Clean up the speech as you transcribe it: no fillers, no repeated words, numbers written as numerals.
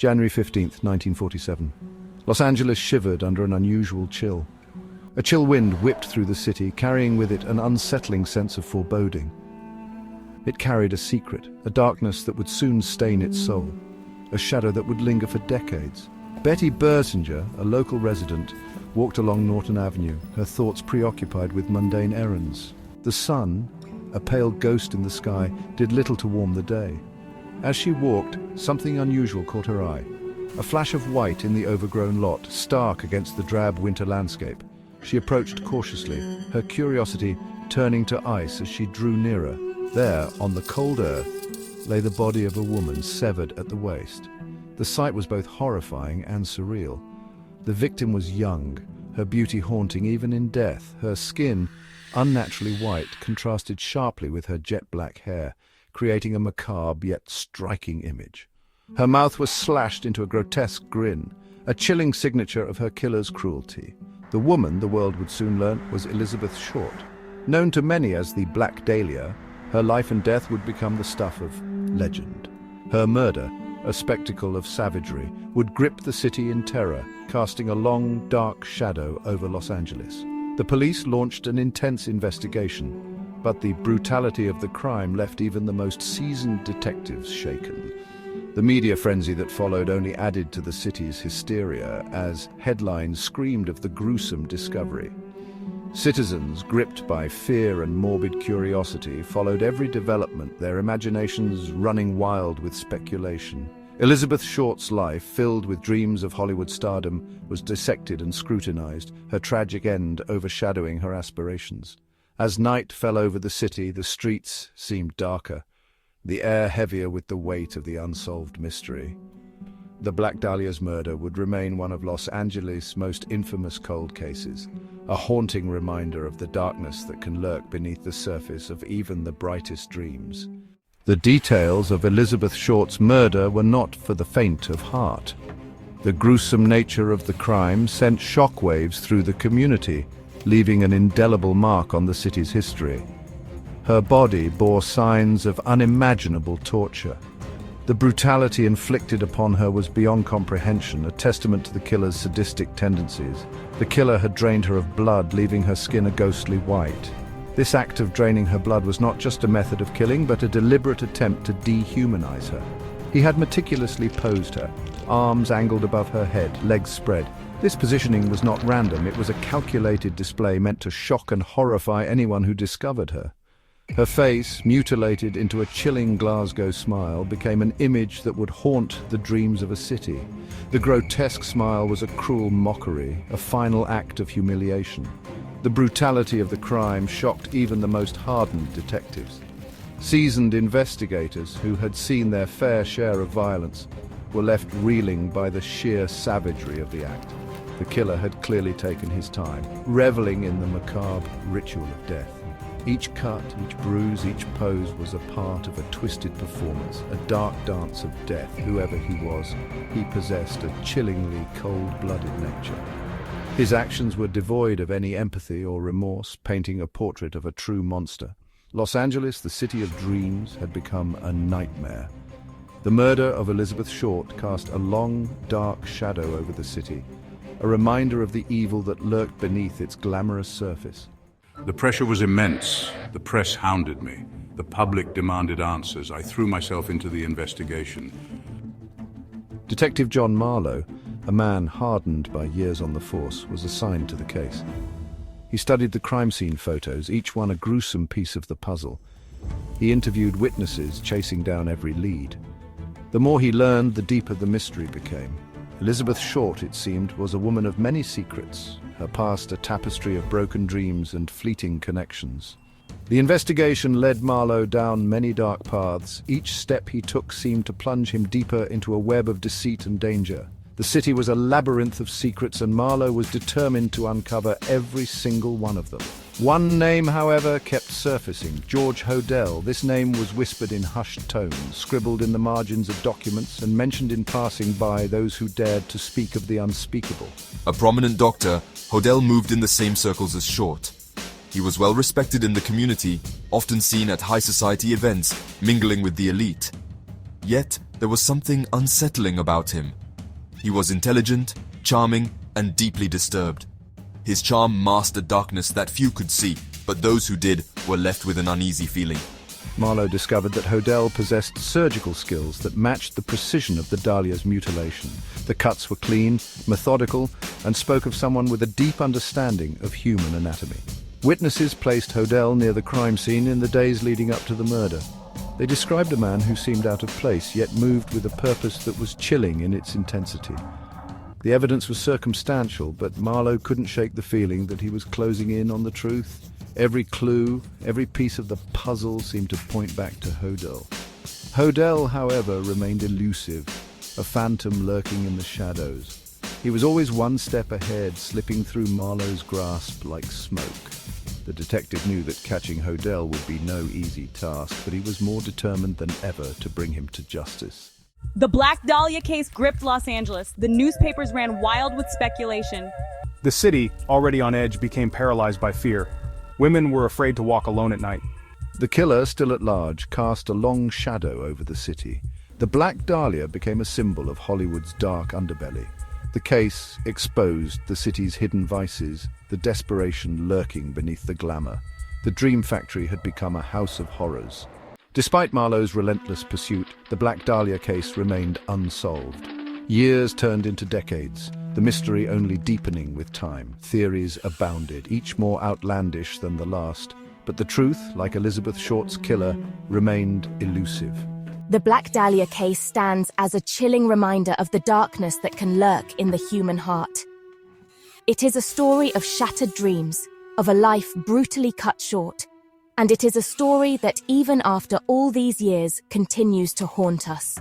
January 15th, 1947. Los Angeles shivered under an unusual chill. A chill wind whipped through the city, carrying with it an unsettling sense of foreboding. It carried a secret, a darkness that would soon stain its soul, a shadow that would linger for decades. Betty Bersinger, a local resident, walked along Norton Avenue, her thoughts preoccupied with mundane errands. The sun, a pale ghost in the sky, did little to warm the day. As she walked, something unusual caught her eye. A flash of white in the overgrown lot, stark against the drab winter landscape. She approached cautiously, her curiosity turning to ice as she drew nearer. There, on the cold earth, lay the body of a woman severed at the waist. The sight was both horrifying and surreal. The victim was young, her beauty haunting even in death. Her skin, unnaturally white, contrasted sharply with her jet-black hair, creating a macabre yet striking image. Her mouth was slashed into a grotesque grin, a chilling signature of her killer's cruelty. The woman, the world would soon learn, was Elizabeth Short. Known to many as the Black Dahlia, her life and death would become the stuff of legend. Her murder, a spectacle of savagery, would grip the city in terror, casting a long, dark shadow over Los Angeles. The police launched an intense investigation, but the brutality of the crime left even the most seasoned detectives shaken. The media frenzy that followed only added to the city's hysteria as headlines screamed of the gruesome discovery. Citizens, gripped by fear and morbid curiosity, followed every development, their imaginations running wild with speculation. Elizabeth Short's life, filled with dreams of Hollywood stardom, was dissected and scrutinized, her tragic end overshadowing her aspirations. As night fell over the city, the streets seemed darker, the air heavier with the weight of the unsolved mystery. The Black Dahlia's murder would remain one of Los Angeles' most infamous cold cases, a haunting reminder of the darkness that can lurk beneath the surface of even the brightest dreams. The details of Elizabeth Short's murder were not for the faint of heart. The gruesome nature of the crime sent shockwaves through the community, leaving an indelible mark on the city's history. Her body bore signs of unimaginable torture. The brutality inflicted upon her was beyond comprehension, a testament to the killer's sadistic tendencies. The killer had drained her of blood, leaving her skin a ghostly white. This act of draining her blood was not just a method of killing, but a deliberate attempt to dehumanize her. He had meticulously posed her, arms angled above her head, legs spread. This positioning was not random, it was a calculated display meant to shock and horrify anyone who discovered her. Her face, mutilated into a chilling Glasgow smile, became an image that would haunt the dreams of a city. The grotesque smile was a cruel mockery, a final act of humiliation. The brutality of the crime shocked even the most hardened detectives. Seasoned investigators, who had seen their fair share of violence, were left reeling by the sheer savagery of the act. The killer had clearly taken his time, reveling in the macabre ritual of death. Each cut, each bruise, each pose was a part of a twisted performance, a dark dance of death. Whoever he was, he possessed a chillingly cold-blooded nature. His actions were devoid of any empathy or remorse, painting a portrait of a true monster. Los Angeles, the city of dreams, had become a nightmare. The murder of Elizabeth Short cast a long, dark shadow over the city, a reminder of the evil that lurked beneath its glamorous surface. The pressure was immense. The press hounded me. The public demanded answers. I threw myself into the investigation. Detective John Marlowe, a man hardened by years on the force, was assigned to the case. He studied the crime scene photos, each one a gruesome piece of the puzzle. He interviewed witnesses, chasing down every lead. The more he learned, the deeper the mystery became. Elizabeth Short, it seemed, was a woman of many secrets, her past a tapestry of broken dreams and fleeting connections. The investigation led Marlowe down many dark paths. Each step he took seemed to plunge him deeper into a web of deceit and danger. The city was a labyrinth of secrets, and Marlowe was determined to uncover every single one of them. One name, however, kept surfacing: George Hodel. This name was whispered in hushed tones, scribbled in the margins of documents, and mentioned in passing by those who dared to speak of the unspeakable. A prominent doctor, Hodel moved in the same circles as Short. He was well respected in the community, often seen at high society events, mingling with the elite. Yet, there was something unsettling about him. He was intelligent, charming, and deeply disturbed. His charm masked a darkness that few could see, but those who did were left with an uneasy feeling. Marlowe discovered that Hodel possessed surgical skills that matched the precision of the Dahlia's mutilation. The cuts were clean, methodical, and spoke of someone with a deep understanding of human anatomy. Witnesses placed Hodel near the crime scene in the days leading up to the murder. They described a man who seemed out of place, yet moved with a purpose that was chilling in its intensity. The evidence was circumstantial, but Marlowe couldn't shake the feeling that he was closing in on the truth. Every clue, every piece of the puzzle seemed to point back to Hodel. Hodel, however, remained elusive, a phantom lurking in the shadows. He was always one step ahead, slipping through Marlowe's grasp like smoke. The detective knew that catching Hodel would be no easy task, but he was more determined than ever to bring him to justice. The Black Dahlia case gripped Los Angeles. The newspapers ran wild with speculation. The city, already on edge, became paralyzed by fear. Women were afraid to walk alone at night. The killer, still at large, cast a long shadow over the city. The Black Dahlia became a symbol of Hollywood's dark underbelly. The case exposed the city's hidden vices, the desperation lurking beneath the glamour. The Dream Factory had become a house of horrors. Despite Marlowe's relentless pursuit, the Black Dahlia case remained unsolved. Years turned into decades, the mystery only deepening with time. Theories abounded, each more outlandish than the last. But the truth, like Elizabeth Short's killer, remained elusive. The Black Dahlia case stands as a chilling reminder of the darkness that can lurk in the human heart. It is a story of shattered dreams, of a life brutally cut short. And it is a story that, even after all these years, continues to haunt us.